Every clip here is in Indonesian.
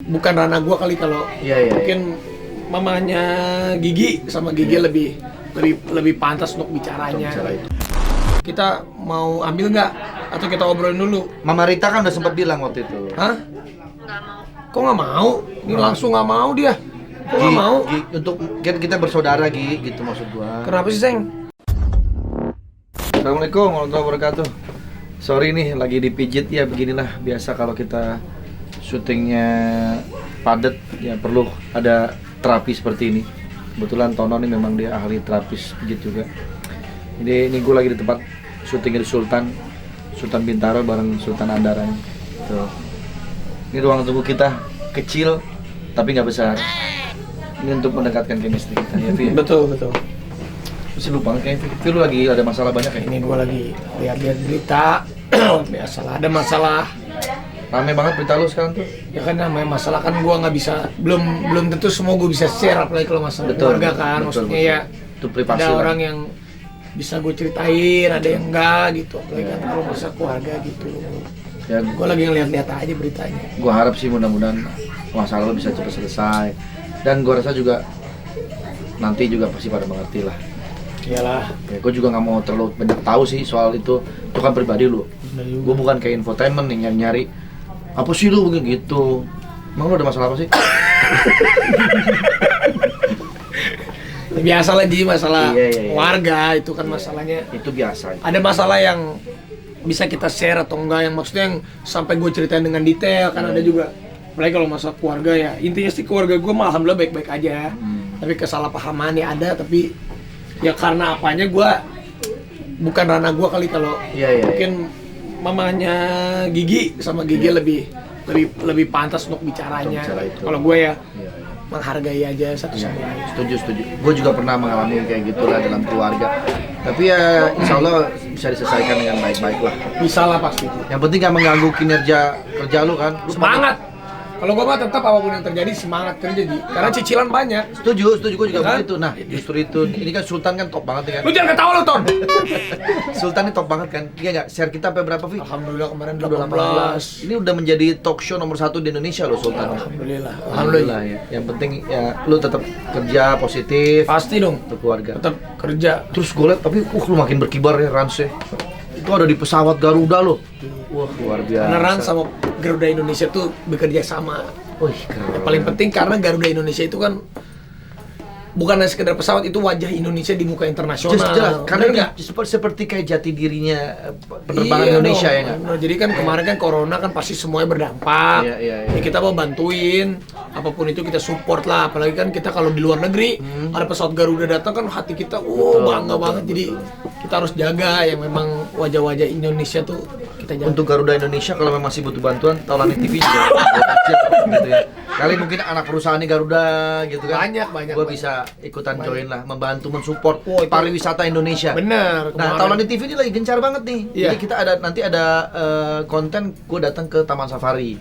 bukan ranah gua kali kalau mungkin mamanya Gigi sama Gigi lebih pantas untuk bicaranya. Kita mau ambil nggak atau kita obrolin dulu? Mama Rita kan udah sempat bilang waktu itu. Hah? Nggak mau. Kok nggak mau? Ini langsung nggak mau dia. Kok nggak mau? Gi, untuk kita bersaudara Gi, gitu maksud gua. Kenapa sih, Seng? Assalamualaikum warahmatullahi wabarakatuh. Sorry nih lagi dipijit ya, beginilah biasa kalau kita syutingnya padat ya perlu ada terapi seperti ini. Kebetulan Tono nih memang dia ahli terapis pijit juga. Ini gue lagi di tempat syutingnya di Sultan Bintaro bareng Sultan Andaran. Tuh. Ini ruang tunggu kita kecil tapi nggak besar. Ini untuk mendekatkan chemistry kita ya, Vi. Betul. Masih lupa kayak Vi, lu lagi ada masalah banyak ya? Ini gua lagi lihat berita. Biasalah ada masalah. Rame banget berita lu sekarang tuh. Ya kan namanya masalah kan gua nggak bisa, belum tentu semua gua bisa share, apalagi kalau masalah keluarga kan. Maksudnya ya itu privasi ada lah. orang yang bisa gue ceritain, ada yang enggak gitu. Apalagi kan kalau masalah keluarga gitu. Ya, Gue lagi ngeliat-liat aja beritanya. gue harap sih mudah-mudahan masalah lo bisa cepat selesai. Dan gue rasa juga nanti juga pasti pada mengerti lah. Iyalah. Ya, gue juga nggak mau terlalu banyak tahu sih soal itu kan pribadi lo. Gue bukan kayak infotainment nih nyari apa sih lu begitu. Emang lu ada masalah apa sih? Biasalah Ji, masalah Iya. warga itu kan masalahnya. Itu biasa. Ada masalah yang bisa kita share atau enggak, yang maksudnya yang sampai gue ceritain dengan detail kan ada juga. Apalagi kalau masalah keluarga ya, intinya sih keluarga gue mah alhamdulillah baik-baik aja. Tapi kesalahpahaman ya ada, tapi ya karena apanya gue bukan ranah gue kali kalau mungkin mamanya Gigi sama Gigi lebih pantas untuk bicaranya. Kalau gue ya menghargai aja satu sama lain. Setuju. Gue juga pernah mengalami kayak gitulah dalam keluarga. Tapi ya insya Allah bisa diselesaikan dengan baik-baik lah. Bisa lah pasti. Yang penting gak mengganggu kinerja kerja lu kan. Lu Semangat. Kalau gue mah tetap apapun yang terjadi semangat kerja Ji. Karena cicilan banyak. Setuju, gue juga Kan? begitu. Nah, justru itu. Ini kan Sultan kan top banget ya kan. Lu jangan ketawa lu Ton. Sultan ini top banget kan. Iya nggak? Share kita sampai berapa, Vi? Alhamdulillah kemarin Udah 18. Ini udah menjadi talk show nomor 1 di Indonesia loh Sultan. Alhamdulillah. Ya. Yang penting ya lu tetap kerja positif Pasti dong. untuk keluarga. Tetap kerja. Terus gue liat, tapi lu makin berkibar ya Ransnya. Itu ada di pesawat Garuda loh. Wah, luar biasa. Karena Rans sama Garuda Indonesia tuh bekerja sama. Wih, keren. Yang paling penting karena Garuda Indonesia itu kan bukan hanya sekedar pesawat, itu wajah Indonesia di muka internasional. Jelas, karena Bener seperti kayak jati dirinya penerbangan Iya Indonesia dong. ya nggak? Nah, jadi kan kemarin kan corona kan pasti semuanya berdampak. Iya. Ya kita mau bantuin, apapun itu kita support lah. Apalagi kan kita kalau di luar negeri ada pesawat Garuda datang kan hati kita bangga banget. Jadi kita harus jaga yang memang wajah-wajah Indonesia tuh kita jaga. Untuk Garuda Indonesia kalau memang masih butuh bantuan, Taulani TV juga siap gitu ya. Kali mungkin anak perusahaannya Garuda gitu kan. Banyak. Gua bisa ikutan join lah, membantu mensupport itu- pariwisata Indonesia. Bener. Nah, Taulani TV ini lagi gencar banget nih. Iya. Jadi kita nanti ada konten gue datang ke Taman Safari.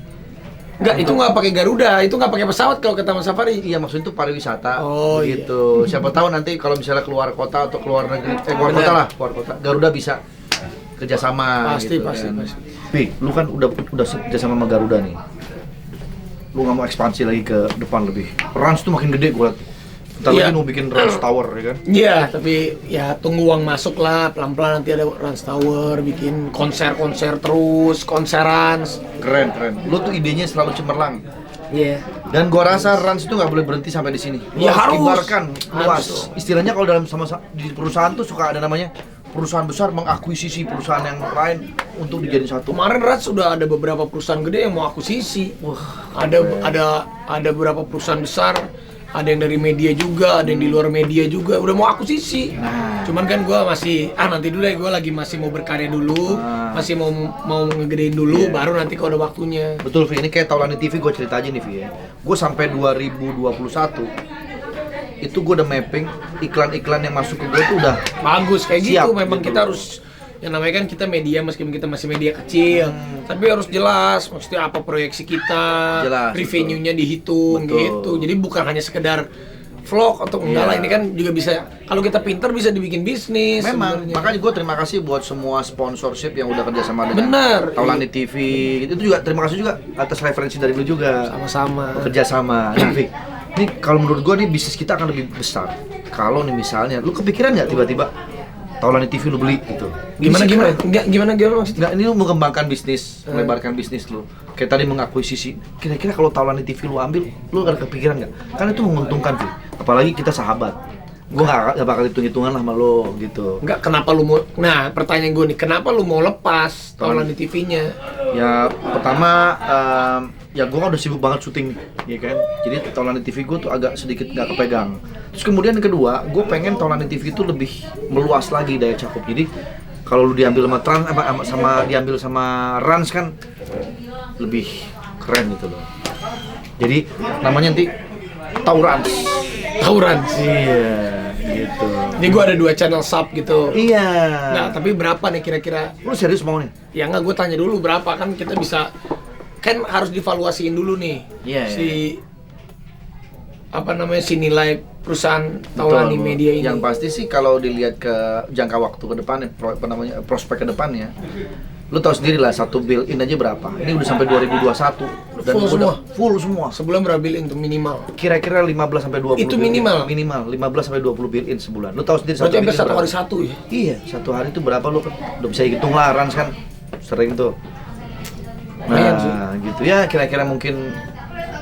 Enggak, itu nggak pakai Garuda, itu nggak pakai pesawat kalau ke Taman Safari. Iya, maksudnya itu pariwisata. Oh, gitu. Siapa tahu nanti kalau misalnya keluar kota atau keluar negeri, keluar Bener. kota lah, keluar kota. Garuda bisa kerjasama. Pasti. Pi, lu kan udah kerjasama sama Garuda nih. Lu nggak mau ekspansi lagi ke depan lebih. Rans tuh makin gede gue liat. Ntar Iya. lagi mau bikin Rans Tower ya kan? Iya, tapi ya tunggu uang masuk lah, pelan-pelan nanti ada Rans Tower, bikin konser terus, konseran. Keren. Lu tuh idenya selalu cemerlang. Iya. Dan gua rasa Rans itu nggak boleh berhenti sampai di sini. Lu Ya, harus harus. kibarkan luas. Harus. Istilahnya kalau dalam di perusahaan tuh suka ada namanya perusahaan besar mengakuisisi perusahaan yang lain untuk dijadiin satu. Kemarin Rans sudah ada beberapa perusahaan gede yang mau akuisisi. Wah, Ada beberapa perusahaan besar, ada yang dari media juga, ada yang di luar media juga, udah mau akuisisi. Cuman kan gue masih nanti dulu ya, gue lagi masih mau berkarya dulu, masih mau ngegedein dulu, baru nanti kalau ada waktunya. betul, Vi. Ini kayak Taulani TV gue cerita aja nih, Vi ya. Gue sampai 2021 itu gue udah mapping iklan-iklan yang masuk ke gue tuh udah Bagus kayak siap, gitu, memang gitu. kita harus, yang namanya kan kita media, meskipun kita masih media kecil, tapi harus jelas, maksudnya apa proyeksi kita, Jelas, revenue-nya dihitung Betul. gitu. Jadi bukan hanya sekedar vlog atau enggak Iya. lah, ini kan juga bisa, kalau kita pinter bisa dibikin bisnis. Memang, sebenarnya. makanya gue terima kasih buat semua sponsorship yang udah kerjasama dengan Bener. Taulani TV. Itu juga terima kasih juga atas referensi dari lu juga. Sama-sama. Bekerja sama. Nah, Vic, ini kalau menurut gue nih bisnis kita akan lebih besar. Kalau nih misalnya, lu kepikiran nggak tiba-tiba Taulani TV lu beli gitu? Gimana Bisnis gimana? keren. Enggak gimana maksudnya? Nggak, ini lu mengembangkan bisnis, melebarkan bisnis lu. Kayak tadi mengakuisisi. Kira-kira kalau Taulani TV lu ambil, lu ada kepikiran nggak? Karena itu menguntungkan, Vic. Apalagi kita sahabat. Gue nggak bakal hitung-hitungan lah sama lo gitu. Enggak, kenapa lu mau? Nah, pertanyaan gue nih, kenapa lu mau lepas Taulani TV-nya? Ya pertama, ya gue kan udah sibuk banget syuting, ya kan. Jadi Taulani TV gue tuh agak sedikit nggak kepegang. Terus kemudian yang kedua, gue pengen Taulani TV itu lebih meluas lagi daya cakup. Jadi kalau lu diambil sama diambil sama Rans kan lebih keren gitu loh. Jadi namanya nanti Taurans. Tauran. Iya, gitu. Ini gue ada 2 channel sub gitu. Iya. Nah, tapi berapa nih kira-kira? Lu serius mau nih? Ya enggak, gue tanya dulu berapa, kan kita bisa, kan harus divaluasiin dulu nih. Iya, si apa namanya, si nilai perusahaan Taulani Betul. Media ini. Yang pasti sih kalau dilihat ke jangka waktu ke depan, prospek ke depannya, lu tahu sendiri lah, satu build-in aja berapa. Ini udah sampai 2021 dan Full udah semua? full semua. Sebulan berapa build-in tuh minimal? Kira-kira 15 sampai 20 Itu build-in. minimal? Minimal 15 sampai 20 build-in sebulan. Lu tahu sendiri Berarti sampai build-in satu berapa? hari satu ya? Iya, satu hari itu berapa lu udah bisa hitung lah, Rans kan sering tuh. Lumayan sih. Nah, gitu ya, kira-kira mungkin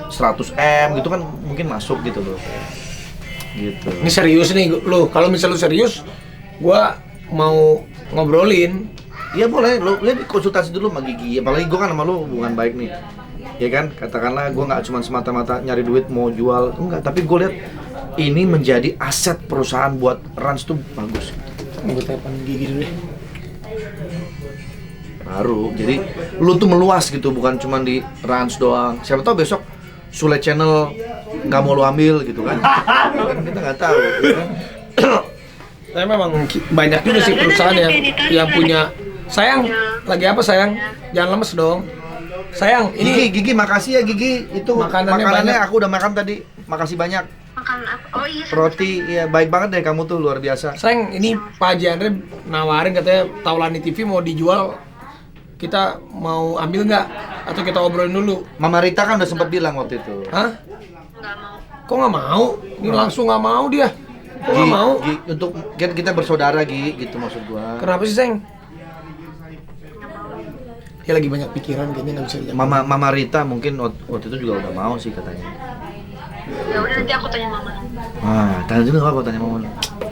100 M gitu kan mungkin masuk gitu loh. Gitu. Ini serius nih lo, kalau misalnya lu serius, gua mau ngobrolin. Iya boleh, lu lihat konsultasi dulu sama Gigi. Apalagi gue kan sama lu hubungan baik nih. Ya kan, katakanlah gue nggak cuma semata-mata nyari duit mau jual, enggak. Tapi gue lihat ini menjadi aset perusahaan buat Rans tuh bagus. Gue telepon Gigi dulu deh. Baru, jadi lu tuh meluas gitu, bukan cuma di Rans doang. Siapa tahu besok Sule Channel nggak mau lu ambil gitu kan? Kan kita nggak tahu. Ya kan? Tapi memang banyak juga sih perusahaan yang punya. Sayang, lagi apa sayang? Jangan lemes dong. Sayang, ini Gigi makasih ya Gigi. Itu Makanannya makanannya banyak. aku udah makan tadi. Makasih banyak. Makan apa? Oh iya. Roti, ya baik banget deh kamu tuh, luar biasa. sayang, ini Pak Haji Andre nawarin katanya Taulani TV mau dijual. Kita mau ambil nggak? Atau kita obrolin dulu? Mama Rita kan udah sempat bilang waktu itu. Hah? Nggak mau. Kok nggak mau? Ini langsung nggak mau dia. Kok nggak mau? Gi, untuk kita bersaudara Gi, gitu maksud gua. Kenapa sih sayang? Ya lagi banyak pikiran, kayaknya nggak bisa dijawab. Mama Rita mungkin waktu itu juga udah mau sih katanya. Ya udah nanti aku tanya mama. Tanya dulu nggak apa tanya Mama.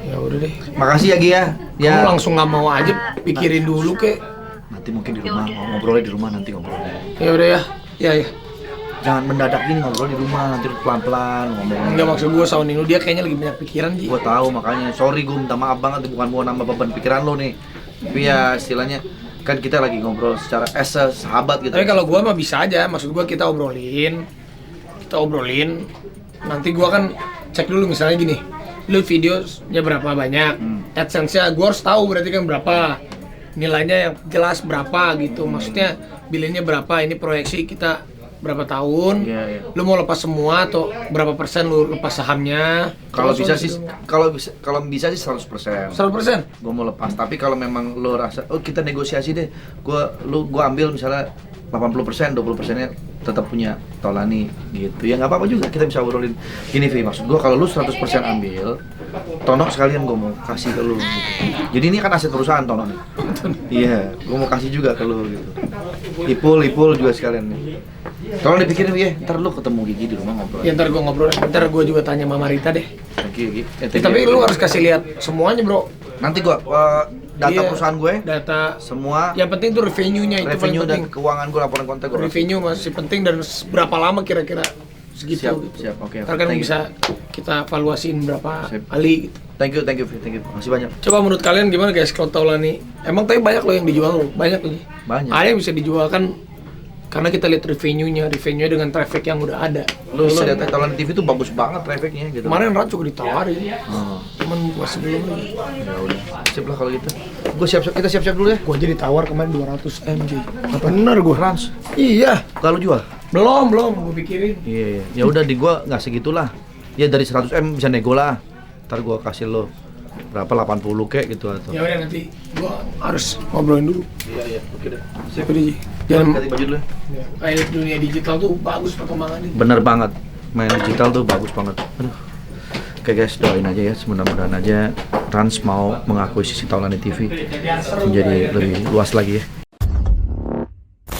Ya udah deh. Makasih ya Gi ya. Ya. Kamu langsung nggak mau aja, pikirin dulu kek. Nanti mungkin di rumah, ngobrolnya di rumah nanti ngobrolnya. Ya udah ya. Ya ya. Jangan mendadak gini ngobrol di rumah, nanti pelan-pelan ngomong. Enggak, maksud gua Saun ini dia kayaknya lagi banyak pikiran Ji. Gua tahu makanya. Sorry gua minta maaf banget, bukan mau nambah beban pikiran lo nih. Tapi ya istilahnya kan kita lagi ngobrol secara sahabat gitu. Tapi kalau gua mah bisa aja, maksud gua kita obrolin. Nanti gua kan cek dulu misalnya gini. Lu videonya berapa banyak? AdSense-nya gua harus tahu berarti kan berapa. Nilainya yang jelas berapa gitu. Maksudnya bilangnya berapa, ini proyeksi kita berapa tahun. Iya, iya. Lu mau lepas semua atau berapa persen lu lepas sahamnya? Kalau bisa Soal sih, gitu. kalau bisa sih 100%. 100%. Gue mau lepas, tapi kalau memang lo rasa, oh kita negosiasi deh, gua ambil misalnya 80%, 20%-nya tetap punya Taulani gitu. Ya nggak apa-apa juga, kita bisa obrolin. Gini Vi, maksud gua kalau lu 100% ambil, Tono sekalian gue mau kasih ke lu gitu. Jadi ini kan aset perusahaan Tono nih. Iya, gue mau kasih juga ke lu gitu. Ipul juga sekalian nih. Tolong dipikirin ya, ntar lu ketemu Gigi di rumah ngobrol. Ya ntar gua ngobrol, ntar gua juga tanya Mama Rita deh. Thank you, Gigi. Tapi lu harus kasih lihat semuanya bro. Nanti gua data Iya, perusahaan gue, data. semua Yang penting tuh revenue-nya itu revenue paling dan penting. keuangan gue, laporan kontak gue. Revenue masih penting dan berapa lama kira-kira segitu Siap, gitu. siap, oke. Ntar kan Thank you. bisa kita evaluasiin berapa Sip. kali gitu. Thank you, makasih banyak. Coba menurut kalian gimana guys kalau Taulani? Emang tapi banyak loh yang dijual loh, banyak loh. Banyak. Ada yang bisa dijual kan karena kita lihat revenue-nya dengan traffic yang udah ada. Lu lihat Taulani TV tuh bagus banget trafficnya gitu. Kemarin Rat juga ditawarin, Oh, cuman masih belum lagi. ya udah. Sip lah kalau gitu. Kita siap-siap dulu ya. Gua aja ditawar kemarin 200 M Ji. Bener gua. Rans, Iya, kalau jual? belum, gua pikirin. Iya. Ya udah di gua nggak segitulah. Ya dari 100M bisa nego lah. Ntar gua kasih lo berapa 80 kek gitu atau. Ya udah nanti gua harus ngobrolin dulu. Iya, oke deh. Siapa Ji? Jangan Ganti baju dulu. kayak dunia digital tuh bagus perkembangannya. Bener banget. Main digital tuh bagus banget. Aduh. Oke guys, doain aja ya, mudah-mudahan aja Rans mau mengakuisisi Taulani TV menjadi lebih luas lagi ya.